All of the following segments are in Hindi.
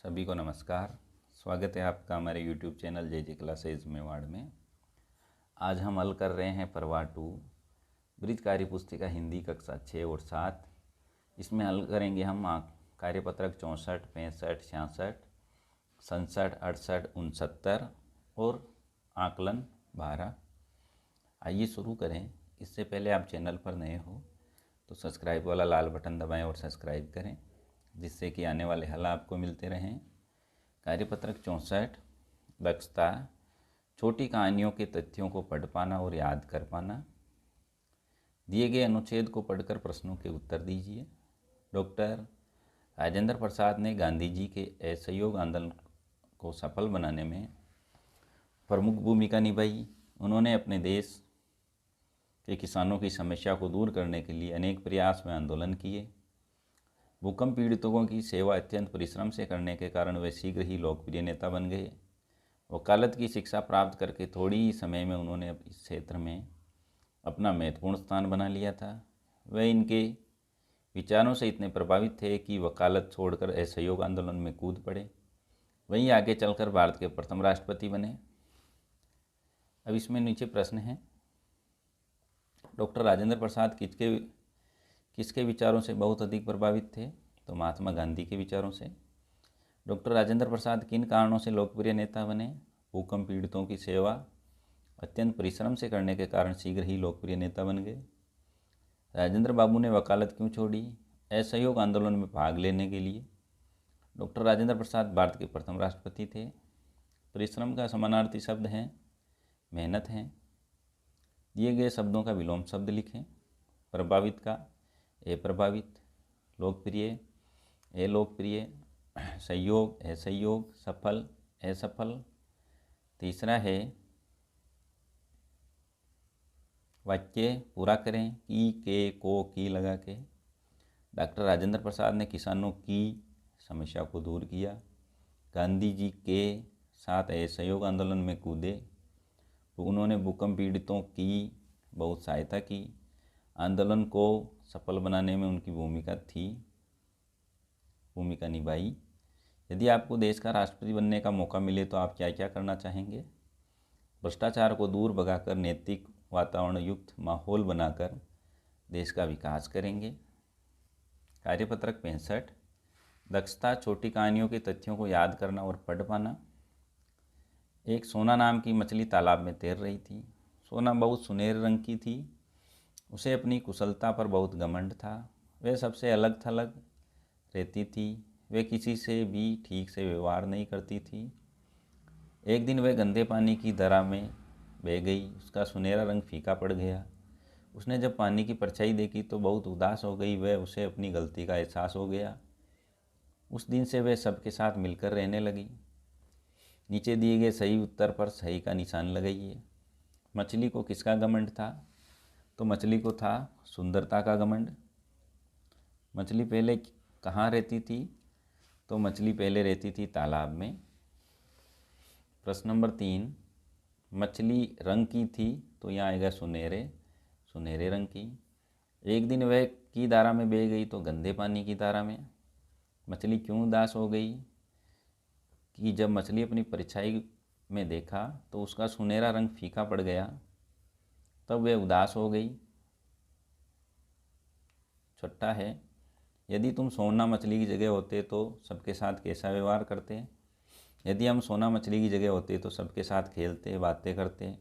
सभी को नमस्कार। स्वागत है आपका हमारे YouTube चैनल जे क्लासेज मेवाड़ में। आज हम हल कर रहे हैं प्रवाह 2 ब्रिज कार्य पुस्तिका हिंदी कक्षा 6 और 7। इसमें हल करेंगे हम कार्यपत्रक 64, 65, 66, 67, 68, 69 और आकलन 12। आइए शुरू करें। इससे पहले आप चैनल पर नए हो तो सब्सक्राइब वाला लाल बटन दबाएं और सब्सक्राइब करें, जिससे कि आने वाले हल आपको मिलते रहें। कार्यपत्रक 64 दक्षता, छोटी कहानियों के तथ्यों को पढ़ पाना और याद कर पाना। दिए गए अनुच्छेद को पढ़कर प्रश्नों के उत्तर दीजिए। डॉक्टर राजेंद्र प्रसाद ने गांधी जी के असहयोग आंदोलन को सफल बनाने में प्रमुख भूमिका निभाई। उन्होंने अपने देश के किसानों की समस्या को दूर करने के लिए अनेक प्रयास व आंदोलन किए। भूकंप पीड़ितों की सेवा अत्यंत परिश्रम से करने के कारण वे शीघ्र ही लोकप्रिय नेता बन गए। वकालत की शिक्षा प्राप्त करके थोड़ी ही समय में उन्होंने इस क्षेत्र में अपना महत्वपूर्ण स्थान बना लिया था। वे इनके विचारों से इतने प्रभावित थे कि वकालत छोड़कर असहयोग आंदोलन में कूद पड़े। वहीं आगे चलकर भारत के प्रथम राष्ट्रपति बने। अब इसमें नीचे प्रश्न है, डॉक्टर राजेंद्र प्रसाद किसके विचारों से बहुत अधिक प्रभावित थे? तो महात्मा गांधी के विचारों से। डॉक्टर राजेंद्र प्रसाद किन कारणों से लोकप्रिय नेता बने? भूकंप पीड़ितों की सेवा अत्यंत परिश्रम से करने के कारण शीघ्र ही लोकप्रिय नेता बन गए। राजेंद्र बाबू ने वकालत क्यों छोड़ी? असहयोग आंदोलन में भाग लेने के लिए। डॉक्टर राजेंद्र प्रसाद भारत के प्रथम राष्ट्रपति थे। परिश्रम का समानार्थी शब्द है मेहनत है। दिए गए शब्दों का विलोम शब्द लिखें। प्रभावित का अप्रभावित, लोकप्रिय अलोकप्रिय, सहयोग असहयोग, सफल असफल। तीसरा है वाक्य पूरा करें की, के, को, की लगा के। डॉक्टर राजेंद्र प्रसाद ने किसानों की समस्या को दूर किया। गांधी जी के साथ असहयोग आंदोलन में कूदे। उन्होंने भूकंप पीड़ितों की बहुत सहायता की। आंदोलन को सफल बनाने में उनकी भूमिका निभाई। यदि आपको देश का राष्ट्रपति बनने का मौका मिले तो आप क्या क्या करना चाहेंगे? भ्रष्टाचार को दूर भगाकर नैतिक वातावरण युक्त माहौल बनाकर देश का विकास करेंगे। कार्यपत्रक 65 दक्षता, छोटी कहानियों के तथ्यों को याद करना और पढ़ पाना। एक सोना नाम की मछली तालाब में तैर रही थी। सोना बहुत सुनहरे रंग की थी। उसे अपनी कुशलता पर बहुत घमंड था। वह सबसे अलग थलग रहती थी। वह किसी से भी ठीक से व्यवहार नहीं करती थी। एक दिन वह गंदे पानी की धारा में बह गई। उसका सुनहरा रंग फीका पड़ गया। उसने जब पानी की परछाई देखी तो बहुत उदास हो गई। वह उसे अपनी गलती का एहसास हो गया। उस दिन से वह सबके साथ मिलकर रहने लगी। नीचे दिए गए सही उत्तर पर सही का निशान लगाइए। मछली को किसका घमंड था? तो मछली को था सुंदरता का घमंड। मछली पहले कहाँ रहती थी? तो मछली पहले रहती थी तालाब में। प्रश्न नंबर 3, मछली रंग की थी तो यहाँ आएगा सुनहरे रंग की। एक दिन वह की धारा में बह गई तो गंदे पानी की धारा में। मछली क्यों उदास हो गई? कि जब मछली अपनी परछाई में देखा तो उसका सुनहरा रंग फीका पड़ गया, तब वह उदास हो गई। छठा है, यदि तुम सोना मछली की जगह होते तो सबके साथ कैसा व्यवहार करते? यदि हम सोना मछली की जगह होते तो सबके साथ खेलते, बातें करते,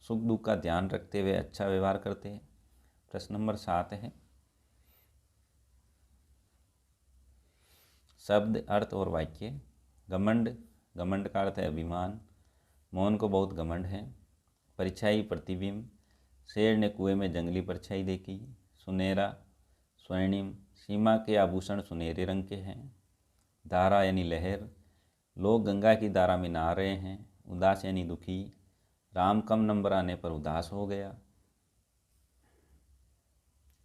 सुख दुख का ध्यान रखते हुए अच्छा व्यवहार करते। प्रश्न नंबर 7 है, शब्द, अर्थ और वाक्य। घमंड, घमंड का अर्थ है अभिमान। मोहन को बहुत घमंड है। परछाई, प्रतिबिंब। शेर ने कुएं में जंगली परछाई देखी। सुनहरा, स्वर्णिम। सीमा के आभूषण सुनहरे रंग के हैं। धारा यानी लहर। लोग गंगा की धारा में नहा रहे हैं। उदास यानी दुखी। राम कम नंबर आने पर उदास हो गया।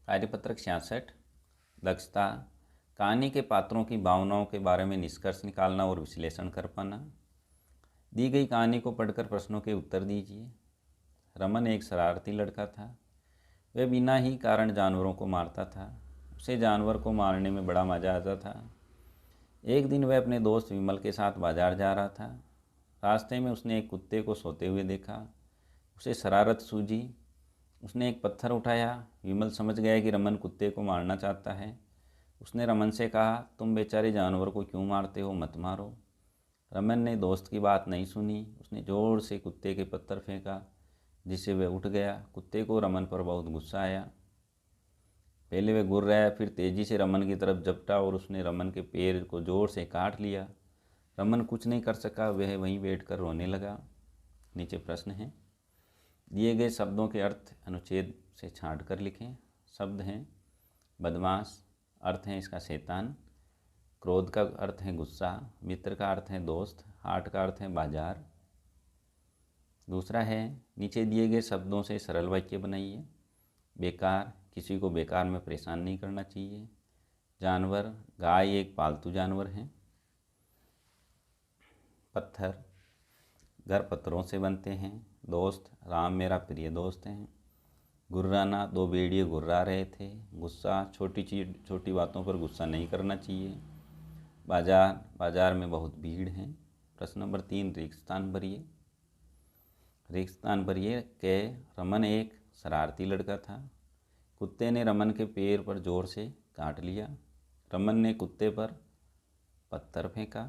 कार्यपत्रक 66 दक्षता, कहानी के पात्रों की भावनाओं के बारे में निष्कर्ष निकालना और विश्लेषण कर पाना। दी गई कहानी को पढ़कर प्रश्नों के उत्तर दीजिए। रमन एक शरारती लड़का था। वह बिना ही कारण जानवरों को मारता था। उसे जानवर को मारने में बड़ा मज़ा आता था। एक दिन वह अपने दोस्त विमल के साथ बाजार जा रहा था। रास्ते में उसने एक कुत्ते को सोते हुए देखा। उसे शरारत सूझी। उसने एक पत्थर उठाया। विमल समझ गया कि रमन कुत्ते को मारना चाहता है। उसने रमन से कहा, तुम बेचारे जानवर को क्यों मारते हो, मत मारो। रमन ने दोस्त की बात नहीं सुनी। उसने ज़ोर से कुत्ते के पत्थर फेंका, जिससे वह उठ गया। कुत्ते को रमन पर बहुत गुस्सा आया। पहले वह गुर्राया, फिर तेज़ी से रमन की तरफ झपटा और उसने रमन के पैर को ज़ोर से काट लिया। रमन कुछ नहीं कर सका, वह वहीं बैठकर रोने लगा। नीचे प्रश्न है, दिए गए शब्दों के अर्थ अनुच्छेद से छांट कर लिखें। शब्द हैं बदमाश, अर्थ है इसका शैतान। क्रोध का अर्थ है गुस्सा। मित्र का अर्थ है दोस्त। हाट का अर्थ है बाजार। दूसरा है, नीचे दिए गए शब्दों से सरल वाक्य बनाइए। बेकार, किसी को बेकार में परेशान नहीं करना चाहिए। जानवर, गाय एक पालतू जानवर है। पत्थर, घर पत्थरों से बनते हैं। दोस्त, राम मेरा प्रिय दोस्त है। गुर्राना, दो भेड़िए गुर्रा रहे थे। गुस्सा, छोटी बातों पर गुस्सा नहीं करना चाहिए। बाजार, बाजार में बहुत भीड़ है। प्रश्न नंबर 3, रेगिस्तान भरिए। रेगिस्तान भरिए के रमन एक शरारती लड़का था। कुत्ते ने रमन के पैर पर जोर से काट लिया। रमन ने कुत्ते पर पत्थर फेंका।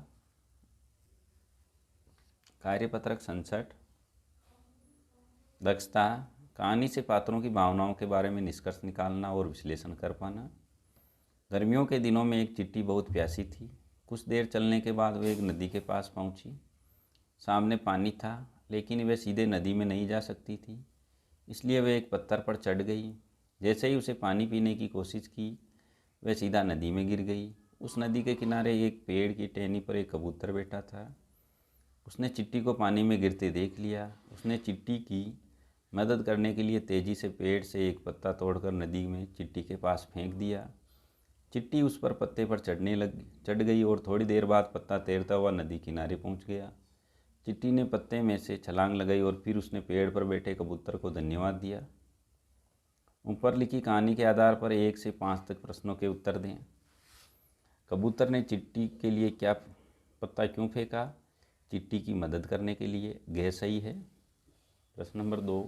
कार्यपत्रक 67। दक्षता, कहानी से पात्रों की भावनाओं के बारे में निष्कर्ष निकालना और विश्लेषण कर पाना। गर्मियों के दिनों में एक चिट्टी बहुत प्यासी थी। कुछ देर चलने के बाद वह एक नदी के पास पहुंची। सामने पानी था, लेकिन वह सीधे नदी में नहीं जा सकती थी, इसलिए वह एक पत्थर पर चढ़ गई। जैसे ही उसे पानी पीने की कोशिश की, वह सीधा नदी में गिर गई। उस नदी के किनारे एक पेड़ की टहनी पर एक कबूतर बैठा था। उसने चिट्टी को पानी में गिरते देख लिया। उसने चिट्टी की मदद करने के लिए तेज़ी से पेड़ से एक पत्ता तोड़कर नदी में चिट्टी के पास फेंक दिया। चिट्टी उस पर पत्ते पर चढ़ गई और थोड़ी देर बाद पत्ता तैरता हुआ नदी किनारे पहुंच गया। चिट्टी ने पत्ते में से छलांग लगाई और फिर उसने पेड़ पर बैठे कबूतर को धन्यवाद दिया। ऊपर लिखी कहानी के आधार पर 1 से 5 तक प्रश्नों के उत्तर दें। कबूतर ने चिट्टी के लिए क्या पत्ता क्यों फेंका? चिट्टी की मदद करने के लिए। गह सही है। प्रश्न नंबर 2,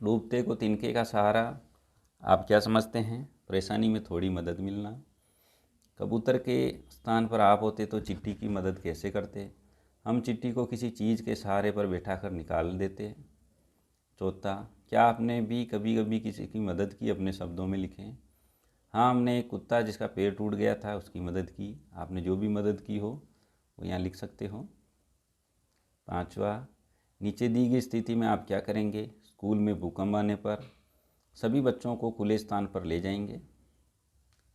डूबते को तिनके का सहारा आप क्या समझते हैं? परेशानी में थोड़ी मदद मिलना। कबूतर के स्थान पर आप होते तो चिट्टी की मदद कैसे करते? हम चिट्टी को किसी चीज़ के सहारे पर बैठाकर निकाल देते। चौथा, क्या आपने भी कभी कभी किसी की मदद की? अपने शब्दों में लिखें। हाँ, हमने एक कुत्ता जिसका पैर टूट गया था उसकी मदद की। आपने जो भी मदद की हो वो यहाँ लिख सकते हो। पांचवा, नीचे दी गई स्थिति में आप क्या करेंगे? स्कूल में भूकंप आने पर सभी बच्चों को खुले स्थान पर ले जाएंगे।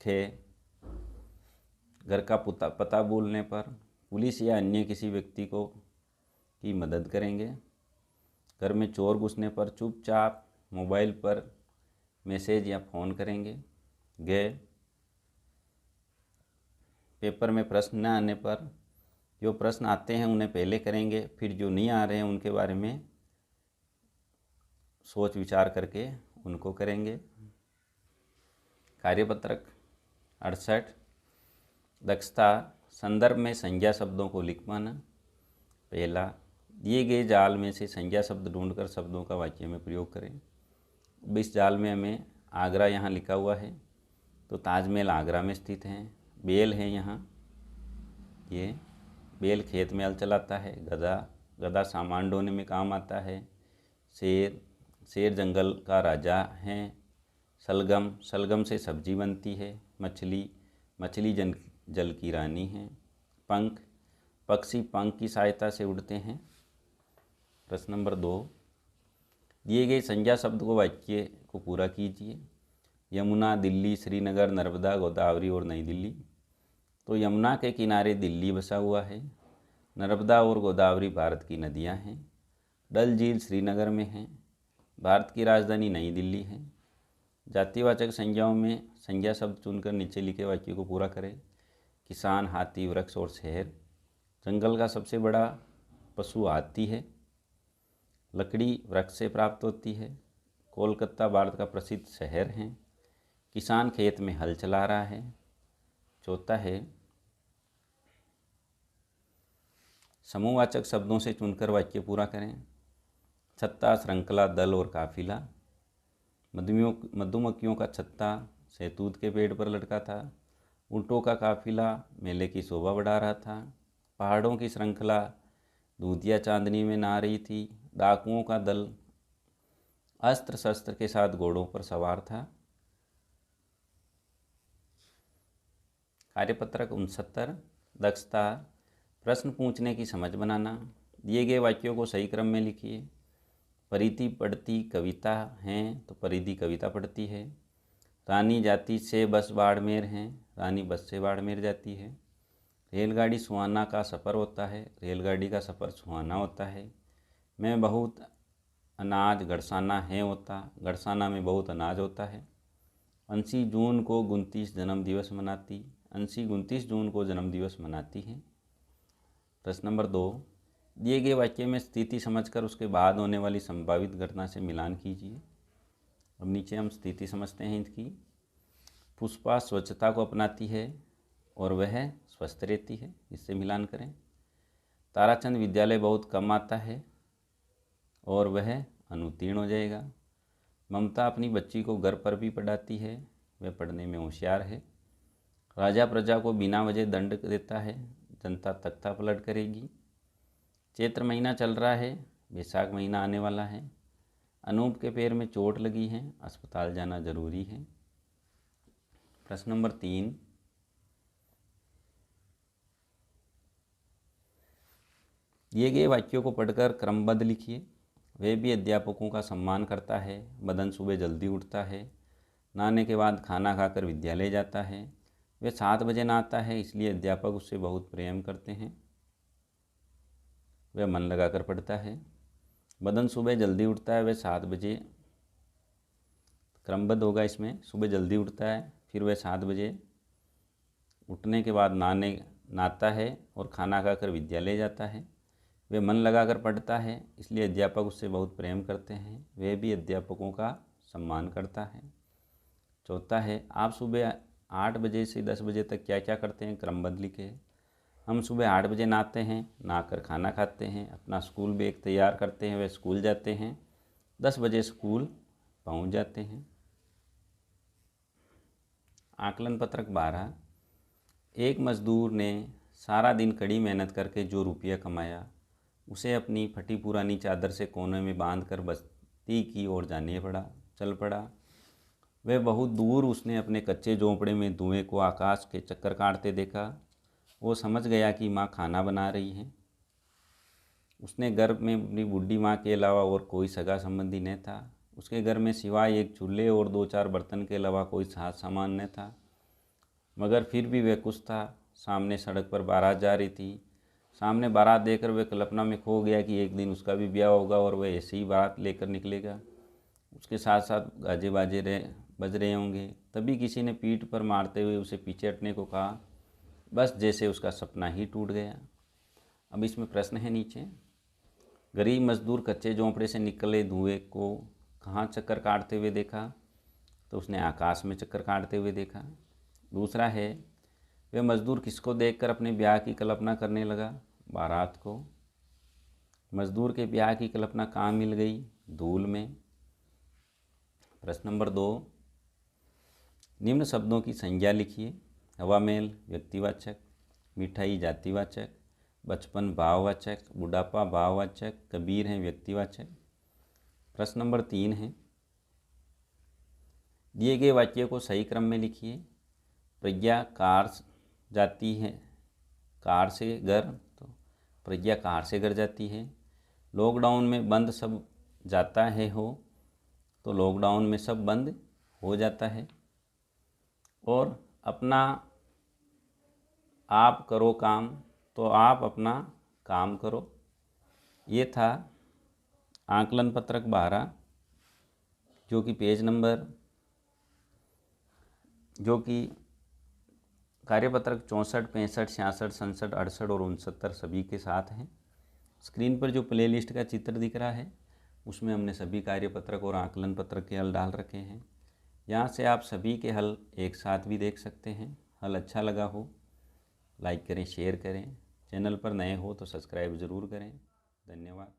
खे, घर का पता बोलने पर पुलिस या अन्य किसी व्यक्ति को की मदद करेंगे। घर में चोर घुसने पर चुपचाप मोबाइल पर मैसेज या फ़ोन करेंगे। गे, पेपर में प्रश्न न आने पर जो प्रश्न आते हैं उन्हें पहले करेंगे, फिर जो नहीं आ रहे हैं उनके बारे में सोच विचार करके उनको करेंगे। कार्यपत्रक 68। दक्षता, संदर्भ में संज्ञा शब्दों को लिख पाना। पहला, दिए गए जाल में से संज्ञा शब्द ढूंढकर शब्दों का वाक्य में प्रयोग करें। अब इस जाल में हमें आगरा यहाँ लिखा हुआ है, तो ताजमहल आगरा में स्थित है। बैल है यहाँ, ये बैल खेत में हल चलाता है। गधा सामान ढोने में काम आता है। शेर जंगल का राजा है। शलगम से सब्जी बनती है। मछली जल की रानी है। पंख, पक्षी पंख की सहायता से उड़ते हैं। प्रश्न नंबर 2, दिए गए संज्ञा शब्द को वाक्य को पूरा कीजिए। यमुना, दिल्ली, श्रीनगर, नर्मदा, गोदावरी और नई दिल्ली। तो यमुना के किनारे दिल्ली बसा हुआ है। नर्मदा और गोदावरी भारत की नदियां हैं। डल झील श्रीनगर में है। भारत की राजधानी नई दिल्ली है। जातिवाचक संज्ञाओं में संज्ञा शब्द चुनकर नीचे लिखे वाक्य को पूरा करें। किसान, हाथी, वृक्ष और शहर। जंगल का सबसे बड़ा पशु हाथी है। लकड़ी वृक्ष से प्राप्त होती है। कोलकाता भारत का प्रसिद्ध शहर है। किसान खेत में हल चला रहा है। चौथा है समूहवाचक शब्दों से चुनकर वाक्य पूरा करें। छत्ता, श्रृंखला, दल और काफिला। मधुमक्खियों का छत्ता शहतूत के पेड़ पर लटका था। ऊँटों का काफिला मेले की शोभा बढ़ा रहा था। पहाड़ों की श्रृंखला दूधिया चांदनी में नहा रही थी। डाकुओं का दल अस्त्र शस्त्र के साथ घोड़ों पर सवार था। कार्यपत्रक 69। दक्षता, प्रश्न पूछने की समझ बनाना। दिए गए वाक्यों को सही क्रम में लिखिए। परिधि पढ़ती कविता हैं तो परिधि कविता पढ़ती है। रानी जाती से बस बाड़मेर हैं, रानी बस से बाड़मेर जाती है। रेलगाड़ी सुहाना का सफ़र होता है, रेलगाड़ी का सफ़र सुहाना होता है। मैं बहुत अनाज गड़साना है होता, गड़साना में बहुत अनाज होता है। अंशी जून को 29 जन्मदिवस मनाती, अंशी 29 जून को जन्मदिवस मनाती है। प्रश्न नंबर 2, दिए गए वाक्य में स्थिति समझकर उसके बाद होने वाली संभावित घटना से मिलान कीजिए। अब नीचे हम स्थिति समझते हैं इसकी। पुष्पा स्वच्छता को अपनाती है और वह स्वस्थ रहती है, इससे मिलान करें। ताराचंद विद्यालय बहुत कम आता है और वह अनुत्तीर्ण हो जाएगा। ममता अपनी बच्ची को घर पर भी पढ़ाती है, वह पढ़ने में होशियार है। राजा प्रजा को बिना वजह दंड देता है, जनता तख्ता पलट करेगी। चैत्र महीना चल रहा है, वैशाख महीना आने वाला है। अनूप के पैर में चोट लगी है, अस्पताल जाना जरूरी है। प्रश्न नंबर 3, दिए गए वाक्यों को पढ़कर क्रमबद्ध लिखिए। वह भी अध्यापकों का सम्मान करता है। मदन सुबह जल्दी उठता है, नहाने के बाद खाना खाकर विद्यालय जाता है। वह 7 बजे नहाता है, इसलिए अध्यापक उससे बहुत प्रेम करते हैं। वह मन लगाकर पढ़ता है। मदन सुबह जल्दी उठता है, वह 7 बजे, क्रमबद्ध होगा इसमें। सुबह जल्दी उठता है, फिर वह 7 बजे उठने के बाद नहाता है और खाना खाकर विद्यालय जाता है। वह मन लगाकर पढ़ता है, इसलिए अध्यापक उससे बहुत प्रेम करते हैं। वह भी अध्यापकों का सम्मान करता है। चौथा है, आप सुबह 8 बजे से 10 बजे तक क्या क्या करते हैं, क्रमबद्ध लिखें। हम सुबह 8 बजे नहाते हैं, नहाकर खाना खाते हैं, अपना स्कूल बैग तैयार करते हैं, वह स्कूल जाते हैं। 10 बजे स्कूल पहुंच जाते हैं। आकलन पत्रक 12। एक मजदूर ने सारा दिन कड़ी मेहनत करके जो रुपया कमाया उसे अपनी फटी पुरानी चादर से कोने में बांधकर बस्ती की ओर चल पड़ा। वह बहुत दूर उसने अपने कच्चे झोंपड़े में धुएं को आकाश के चक्कर काटते देखा। वो समझ गया कि माँ खाना बना रही है। उसने घर में अपनी बूढ़ी माँ के अलावा और कोई सगा संबंधी न था। उसके घर में सिवाय एक चूल्हे और 2-4 बर्तन के अलावा कोई साथ सामान न था, मगर फिर भी वह कुछ था। सामने सड़क पर बारात जा रही थी। सामने बारात देखकर वह कल्पना में खो गया कि एक दिन उसका भी ब्याह होगा और वह ऐसे ही बारात लेकर निकलेगा। उसके साथ साथ गाजे बाजे बज रहे होंगे। तभी किसी ने पीठ पर मारते हुए उसे पीछे हटने को कहा, बस जैसे उसका सपना ही टूट गया। अब इसमें प्रश्न है नीचे। गरीब मजदूर कच्चे झोंपड़े से निकले धुएं को कहाँ चक्कर काटते हुए देखा, तो उसने आकाश में चक्कर काटते हुए देखा। दूसरा है, वह मजदूर किसको देखकर अपने ब्याह की कल्पना करने लगा, बारात को। मजदूर के ब्याह की कल्पना कहाँ मिल गई, धूल में। प्रश्न नंबर 2, निम्न शब्दों की संज्ञा लिखिए। हवा महल व्यक्तिवाचक, मिठाई जातिवाचक, बचपन भाववाचक, बुढ़ापा भाववाचक, कबीर हैं व्यक्तिवाचक। प्रश्न नंबर 3 है, दिए गए वाक्य को सही क्रम में लिखिए। प्रज्ञा कार जाती है, कार से घर, तो प्रज्ञा कार से घर जाती है। लॉकडाउन में बंद सब जाता है हो, तो लॉकडाउन में सब बंद हो जाता है। और अपना आप करो काम, तो आप अपना काम करो। ये था आकलन पत्रक 12, जो कि पेज नंबर, जो कि कार्यपत्रक 64, 65, 66, 67, 68 और 69 सभी के साथ हैं। स्क्रीन पर जो प्लेलिस्ट का चित्र दिख रहा है उसमें हमने सभी कार्यपत्रक और आकलन पत्रक के हल डाल रखे हैं। यहाँ से आप सभी के हल एक साथ भी देख सकते हैं। हल अच्छा लगा हो लाइक करें, शेयर करें। चैनल पर नए हो तो सब्सक्राइब ज़रूर करें। धन्यवाद।